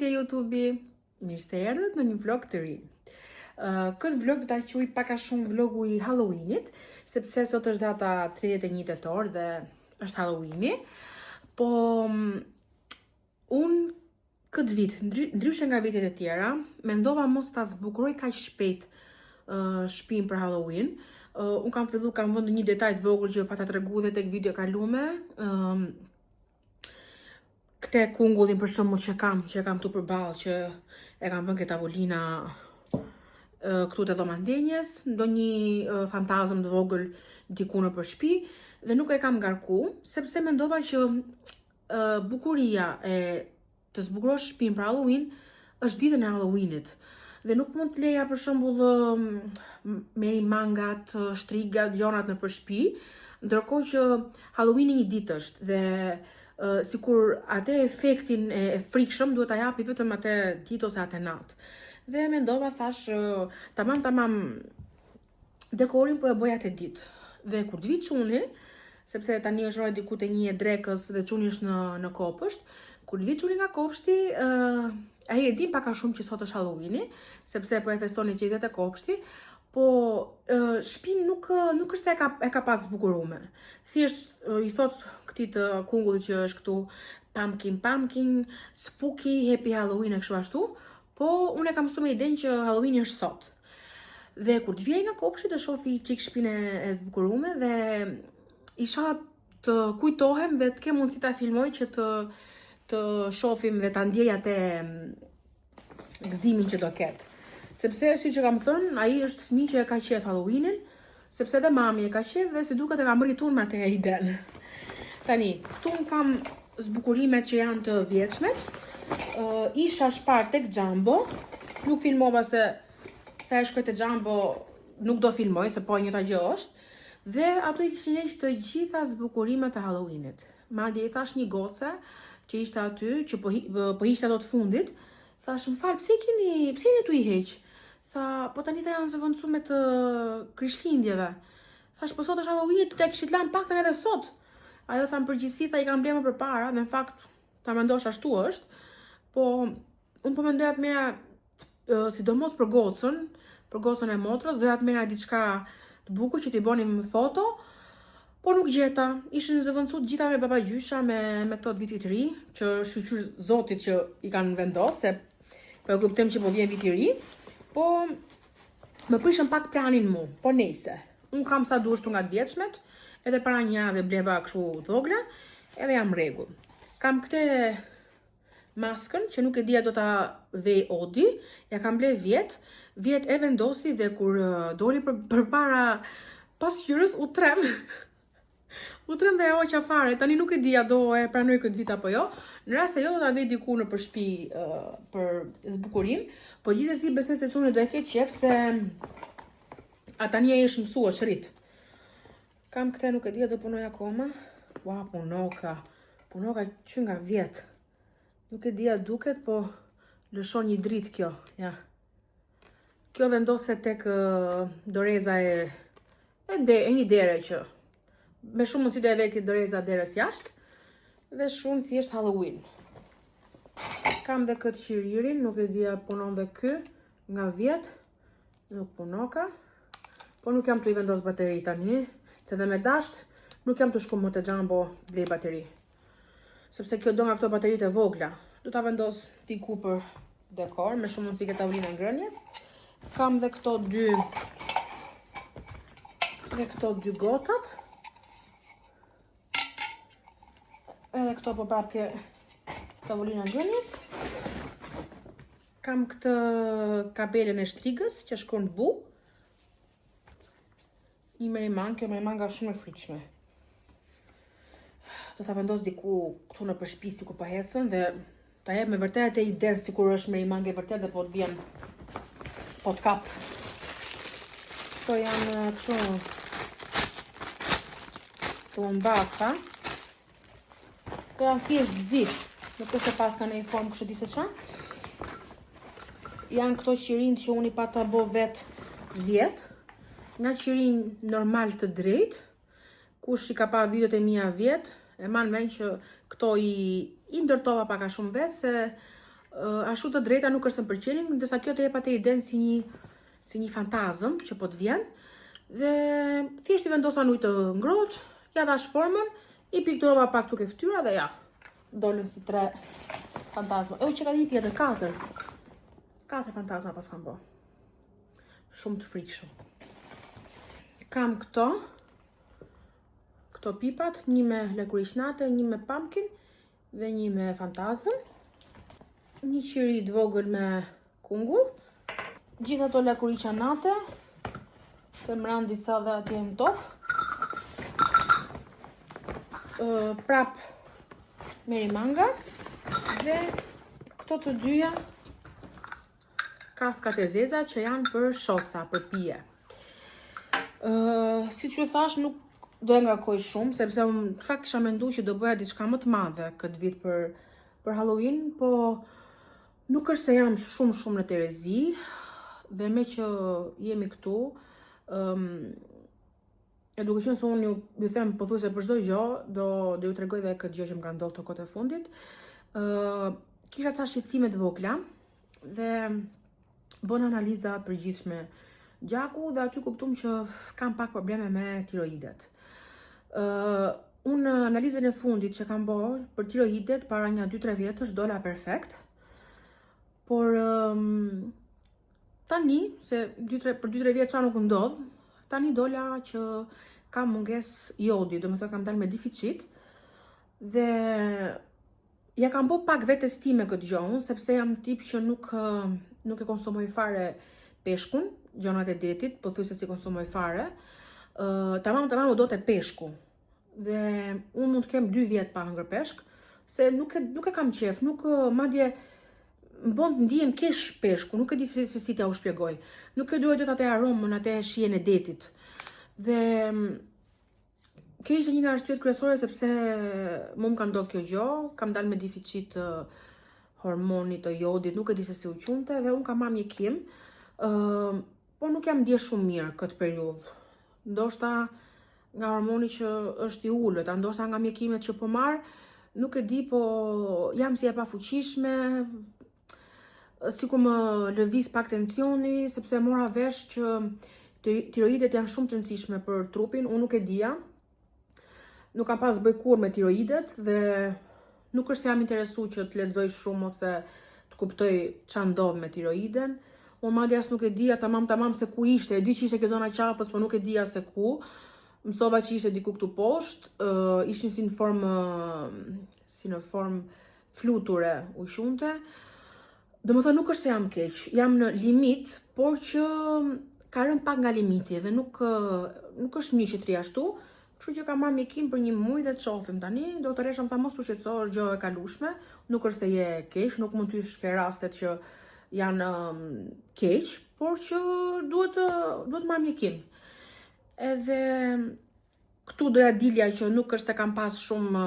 përshëndetje YouTube-i, mirë se erdhët në një vlog të ri. Këtë vlog do ta quaj pak a shumë vlogu i Halloweenit, sepse sot është data 31 tetor dhe është Halloweeni. Po unë këtë vit, ndryshe nga vitet e tjera, mendova mos ta zbukuroj kaq shpejt shtëpinë për Halloween. Unë kam vënë një detaj të vogël që pa ta treguar edhe tek video e kaluar. Këte kungullin për shembull që kam tu përballë, që e kam vënë ke tavolina këtu te dhomandenjes, ndonjë fantazëm të vogël diku nëpër shtëpi dhe nuk e kam ngarku, sepse mendova që bukuria e të zbukurosh shtëpinë për Halloween është ditën e Halloweenit. Dhe nuk mund të leja për shembull merri mangat, shtrigat, gjonat nëpër shtëpi, ndërkohë që Halloweeni një ditë është dhe sikur atë efektin e frikshëm duhet ta japi vetëm atë ditë ose atë natë. Dhe mendova, thash, tamam dekorin po e bëj atë ditë. Dhe kur të vi çuni, sepse tani është ora diku te 1 e drekës dhe çuni është në kopësht, kur të vi çuni nga kopshti, ai e di pak a shumë që sot është Halloweeni, sepse po e festoni qytetet e kopshti, po shtëpinë nuk është se e ka pak zbukuruar. Thjesht i thot këtij të kungullit që është këtu pumpkin, spooky, happy Halloween e kështu ashtu, po unë e kam mësuar me idenë që Halloweeni është sot. Dhe kur të vijej nga kopshti të shofi çik shtëpinë e zbukuruar dhe isha të kujtohem dhe të kem mundësi ta filmoj që të shohim dhe ta ndjej atë gëzimin që do ketë. Sepse siç e kam thënë, ai është fëmijë që e ka qejf Halloweenin, sepse edhe mami e ka qejf dhe si duket e kam rritur me atë idenë. Tani, këtu kam zbukurimet që janë të vjetshmet. Isha shpar tek Jumbo, nuk filmova se sa e shkoj te Jumbo, nuk do filmoj se po njëta gjë është. Dhe ato i kishin heqë të gjitha zbukurimet e Halloweenit. Madje i thash një goce që ishte aty, që po hiqte ato të fundit, thash, më fal, pse jeni tu i heq? Tha, po tani ta janë zëvendësuar me të Krishtlindjeve. Thash, po sot është Halloween, te kishit lan paktën edhe sot. Ajo tha, në përgjithësi tha i kam blenë më përpara, dhe në fakt ta mendosh ashtu është. Po unë po mendoja të merra, sidomos për gocën e motrës, doja të merra diçka të bukur që t'i bënim foto, po nuk gjeta. Ishin zëvendësuar gjitha me babagjysha, me këto të vitit të ri, që shqyr Zotit që i kanë vendosur, se po e kuptojmë që po vjen viti i ri, po më prishën pak planin mu, po nejse. Unë kam sa duhet nga të vjetshmet, edhe para një jave bleva kështu të vogla, edhe jam rregull. Kam këtë maskën që nuk e dija do ta vej Odi, ja kam ble vjet e vendosi dhe kur doli përpara pasqyrës u trem. U trem dhe e hoqa fare, tani nuk e dija do e pranoj këtë vit apo jo. Në rast se jo do ta vej diku në shtëpi për zbukurim, po gjithsesi besoj se çuni do e ketë qef se tani ai është mësuar shrit. Kam këtë, nuk e dija do punoj akoma. Ua, punoka që nga vjet. Nuk e dija duket, po lëshon një dritë kjo, ja. Kjo vendoset tek doreza e një dere që me shumë mundësi do e vej doreza derës jashtë dhe shumë thjesht Halloween. Kam dhe këtë qiririn, nuk e dija punon dhe ky nga vjet, nuk punoka, po nuk jam të i vendos bateri tani, se dhe me dasht nuk jam të shku më të Jumbo blej bateri. Sepse kjo do nga këto baterit e vogla. Do ta vendos diku për dekor, me shumë mundësi ke tavolina ngrënjes. Kam dhe këto dy gotat. Edhe këto po prap ke tavolina ngrënjes. Kam këtë kabelen e shtrigës që shkon në bu. Një merimanga shumë e frikshme. Do ta vendos diku këtu në shtëpi sikur po ecën dhe ta jep me vërtet atë iden sikur është merimangë e vërtet dhe po të vjen po të kap. Këto janë këto bombaca. Këto janë thjesht zip, nuk është se pas ka në formë kështu di se ç'a. Janë këto qirin që unë i pata bo vet 10. Nga qirin normal të drejt, kush i ka pa videot e mia vjet, e man men që këto i ndërtova pak a shumë vetë, se ashtu të drejta nuk është se më pëlqenin, ndërsa kjo të jep atë idenë si një fantazëm që po të vjen. Dhe thjesht i vendosa në ujë të ngrohtë, ja dash formën, i pikturova pak tuk e fytyra dhe ja, dolën si 3 fantazma. U që ka një tjetër, 4 fantazma pas kam bo. Shumë të frikshëm. Kam këto pipat, një me lëkurishnate, një me pumpkin dhe një me fantazëm. Një qiri të vogël me kungull. Gjithë ato lëkurishnate, se mran disa dhe atje në top. Prap merimanga dhe këto të dyja kafkat e zeza që janë për shoca, për pije. Si që thash, nuk do e ngarkoj shumë, sepse në fakt kisha mendu që do bëja diçka më të madhe këtë vit për Halloween, po nuk është se jam shumë në Terezi, dhe me që jemi këtu, e duke qenë se unë ju them pothuajse për çdo gjë, do ju tregoj edhe këtë gjë që më ka ndodhur të kohët e fundit. Kisha ca shqetësime të vogla dhe bën analiza të përgjithshme gjaku dhe aty kuptuam që kam pak probleme me tiroidet. Unë analizën e fundit që kam bërë për tiroidet para një 2-3 vjetësh dola perfekt, por tani, se për 2-3 vjetë qa nuk ndodh, tani dola që kam munges jodi, do më thë kam dalë me deficit, dhe ja kam bo pak vetes time këtë gjohën, sepse jam tip që nuk e konsumoj fare peshkun, gjonat e detit, po thuj se si konsumoj fare, tamam u do të peshku, dhe unë mund të kem 2 vjetë pa hëngër peshk, se nuk e kam qef, madje më bën të ndihem kesh peshku, nuk e di se si t'ja u shpjegoj. Nuk e duhet atë aromën, atë shijen e detit. Dhe kjo ishte një nga arsyet kryesore sepse më ka ndodhur kjo gjë, kam dalë me deficit hormonit të jodit, nuk e di se si u qunte dhe unë kam marrë mjekim, por nuk jam ndjesh shumë mirë këtë periudhë. Ndoshta nga hormoni që është i ulët, ndoshta nga mjekimet që po marr, nuk e di, po jam si e pafuqishme, sikur më lëviz pak tensioni, sepse mora vesh që tiroidet janë shumë të rëndësishme për trupin, unë nuk e dija. Nuk kam pas bëj kur me tiroidet dhe nuk është se jam interesu që të lexoj shumë ose të kuptoj ç'a ndodh me tiroiden. Unë madje as nuk e dija tamam se ku ishte, e di që ishte ke zona qafës, po nuk e dija se ku. Mësova që ishte diku këtu poshtë, ishin si në formë fluture ushunte. Domethënë nuk është se jam keq, jam në limit, por që ka rënë pak nga limiti dhe nuk është mirë që të ri ashtu, kështu që kam marrë mjekim për një muaj dhe të shohim tani. Doktoresha më tha mos u shqetëso, gjë e kalueshme, nuk është se je keq, nuk mund të ish ke rastet që janë keq, por që duhet marrë mjekim. Edhe këtu doja dilja që nuk është se kam pas shumë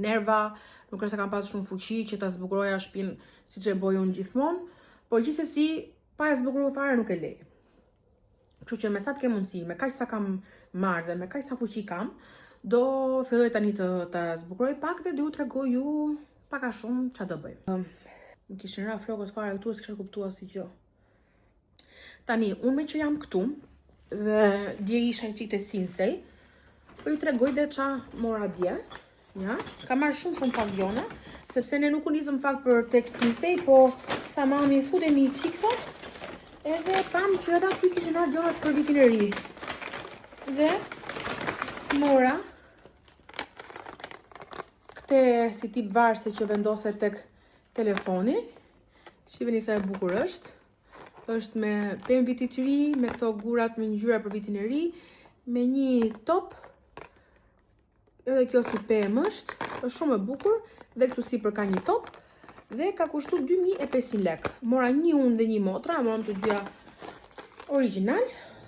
nerva, nuk është se kam pas shumë fuqi që ta zbukuroja shtëpinë siç e bëj unë gjithmonë, por gjithsesi pa e zbukuruar fare nuk e lej. Kështu që me sa të kem mundësi, me kaq sa kam marrë dhe me kaq sa fuqi kam, do filloj tani të zbukuroj pak dhe do ju tregoj ju pak a shumë ç'a do bëj. Më kishin ra flokët fare këtu, s'kisha kuptuar si gjë. Tani, unë me që jam këtu dhe dje isha i qikë të Sinsej, po ju tregoj dhe ç'a mora dje. Ja, kam marrë shumë pavione, sepse ne nuk u nisëm fakt për tek Sinsej, po tha mami futemi i qikë, edhe pam që edhe aty kishin ardhur gjonat për vitin e ri. Dhe mora këtë si tip varse që vendoset tek telefoni. Shiheni sa e bukur është. Është me pemë vitit të ri, me këto gurat me ngjyra për vitin e ri, me një top. Edhe kjo si pemë është shumë e bukur dhe këtu sipër ka një top. Dhe ka kushtu 2500 lek. Mora një unë dhe një motra, moram të dyja original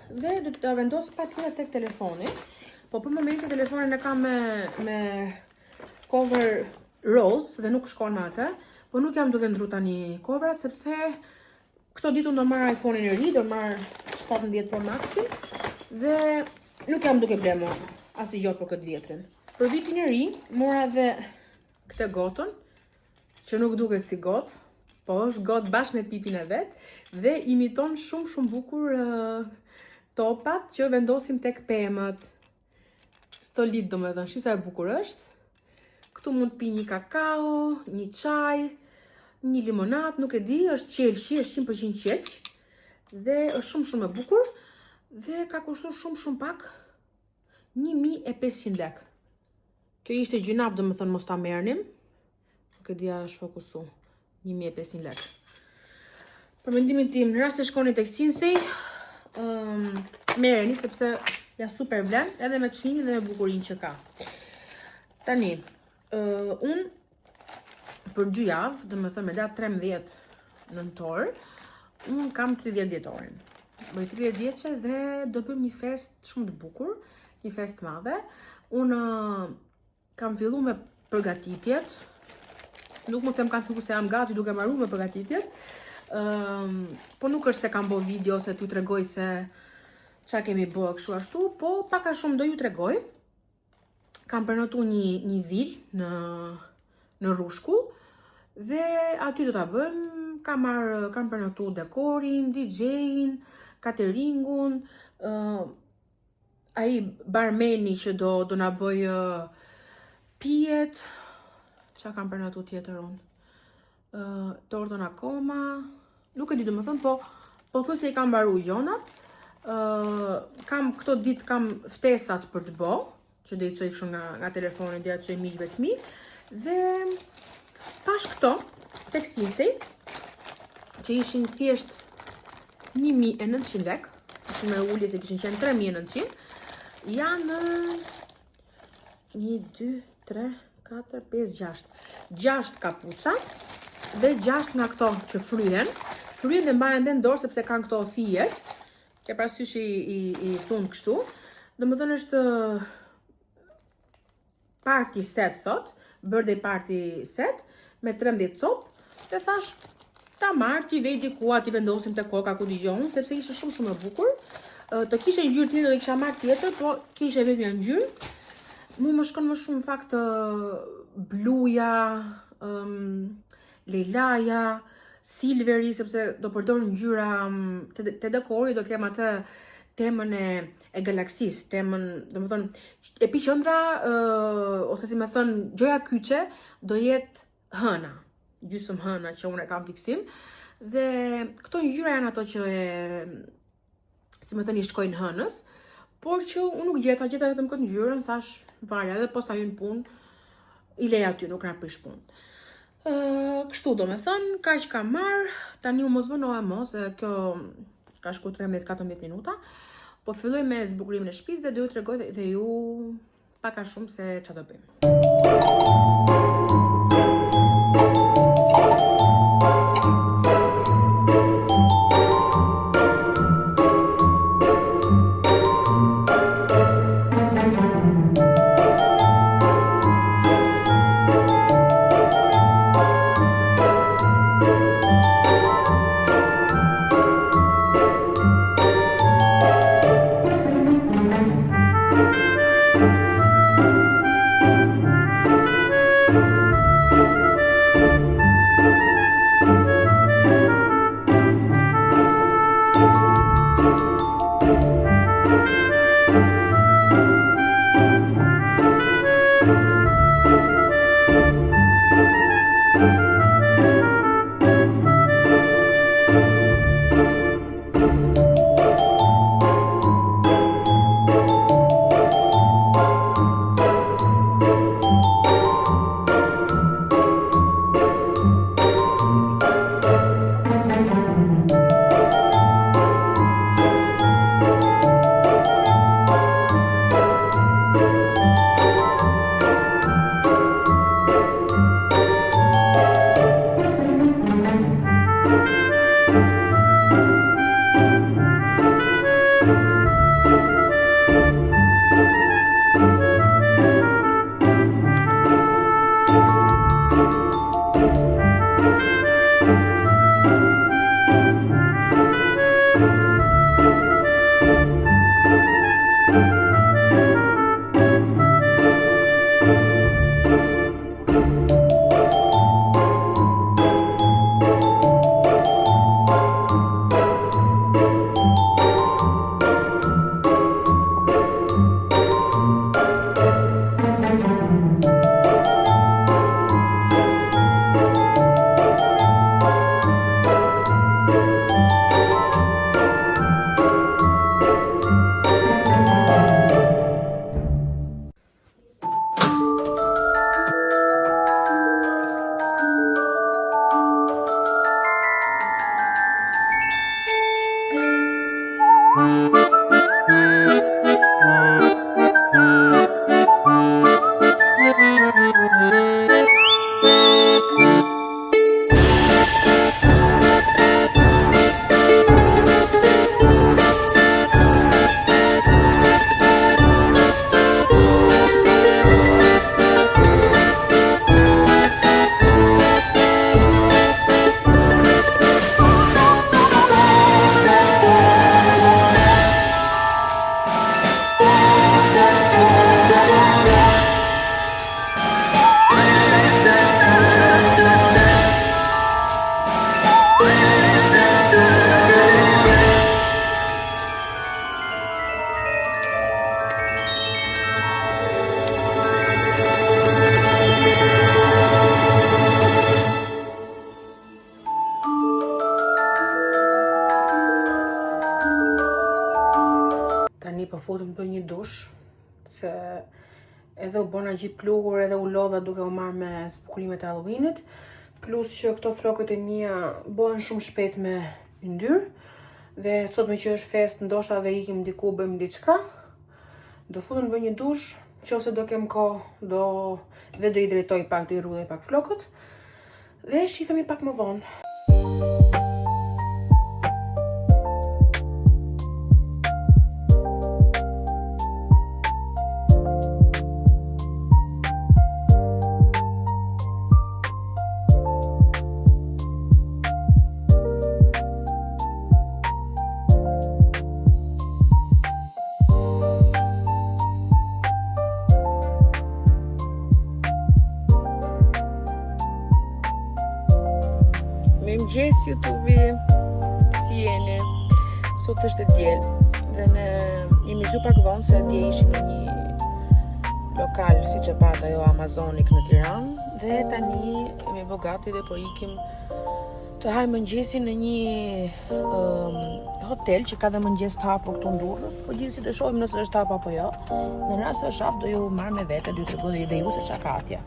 dhe do të vendos patjetër tek telefoni. Po për momentin telefonin e kam me cover rose dhe nuk shkon me atë, po nuk jam duke ndru tani coverat sepse këto ditë unë do marr iPhone-in e ri, do marr 17 Pro Maxin dhe nuk jam duke blemo asnjë gjë për këtë vjetrin. Për vitin e ri mora dhe këtë gotën që nuk duket si got, po është got bashkë me pipin e vet dhe imiton shumë bukur topat që vendosim tek pemët. Stolit domethënë, shisa e bukur është. Këtu mund të pi një kakao, një çaj, një limonat, nuk e di, është qelshi, është 100% qelsh dhe është shumë e bukur dhe ka kushtuar shumë pak 1500 lek. Kjo ishte gjynaf, domethënë mos ta merrnim. Nuk e di a është fokusu. 1500 lek. Për mendimin tim, në rast se shkoni tek Sinsay, merreni sepse ja super vlen, edhe me çmimin dhe me bukurinë që ka. Tani, unë për 2 javë, domethënë me datë 13 nëntor, unë kam 30 vjetorin. Bëj 30 vjeçe dhe do bëjmë një fest shumë të bukur, një fest madhe. Unë kam filluar me përgatitjet. Nuk më them kanë filluar se jam gati duke marruar me përgatitjet. Po nuk është se kam bërë video se t'ju tregoj se ç'a kemi bërë kështu ashtu, po pak a shumë do ju tregoj. Kam prenotuar një vilë në Rushkull dhe aty do ta bëjmë. Kam prenotuar dekorin, DJ-in, cateringun, ai barmeni që do na bëj pijet. Ç'a kam prenotuar tjetër unë? Tortën akoma, nuk e di domethënë, po thoj se i kam mbaruar gjonat. Këto ditë kam ftesat për të bë, që do i çoj kështu nga telefoni, do ja çoj miqve të mi. Dhe pash këto tek Sinsay, që ishin thjesht 1900 lek, ishin me ulje se kishin qenë 3900, janë 1, 2, 3, 4, 5, 6 kapuça dhe 6 nga këto që fryen dhe mbahen dhe në dorë sepse kanë këto fijet, ke parasysh i tund kështu. Domethënë është party set thot, birthday party set me 13 copë dhe thash ta marr ti vej diku aty vendosim te koka ku dëgjon, sepse ishte shumë e bukur. Të kishe ngjyrë tjetër do i kisha marr tjetër, po kishe vetëm një ngjyrë. Mu më shkon më shumë në fakt bluja, lejlaja, silveri, sepse do përdor ngjyra te dekori, do kem atë temën e galaksis, temën, domethënë epiqendra ose si më thon gjoja kyçe do jetë hëna, gjysmë hëna që unë e kam fiksim. Dhe këto ngjyra janë ato që si më thënë i shkojnë hënës, por që unë nuk gjeta vetëm këtë ngjyrën, thash varja edhe posta hyn punë, i lej aty, nuk na prish punë. Kështu domethënë, kaq kam marr, tani u mos vënohem mos, se kjo ka shku 13-14 minuta, po filloj me zbukurimin e shtëpisë dhe do ju tregoj dhe ju pak a shumë se ç'a do bëjmë. Tani po futem të bëj një dush, se edhe u bona gjithë pluhur edhe u lodha duke u marrë me zbukurimet e Halloweenit, plus që këto flokët e mia bëhen shumë shpejt me yndyrë, dhe sot me që është fest, ndoshta dhe ikim diku bëjmë diçka. Do futem të bëj një dush, nëse do kem kohë, do i drejtoj pak, do i rrudhej pak flokët, dhe shihemi pak më vonë. Mirëmëngjes YouTube, si jeni? Sot është e diel dhe ne jemi zu pak vonë se dje ishim në një lokal siç e pat ajo Amazonik në Tiranë, dhe tani jemi bogati dhe po ikim të hajmë mëngjesin në një hotel që ka dhe mëngjes të hapur këtu në Durrës, po gjithsesi do shohim nëse është hap apo jo. Në rast se është hap do ju marr me vete, do ju tregoj dhe ju se çka ka atje.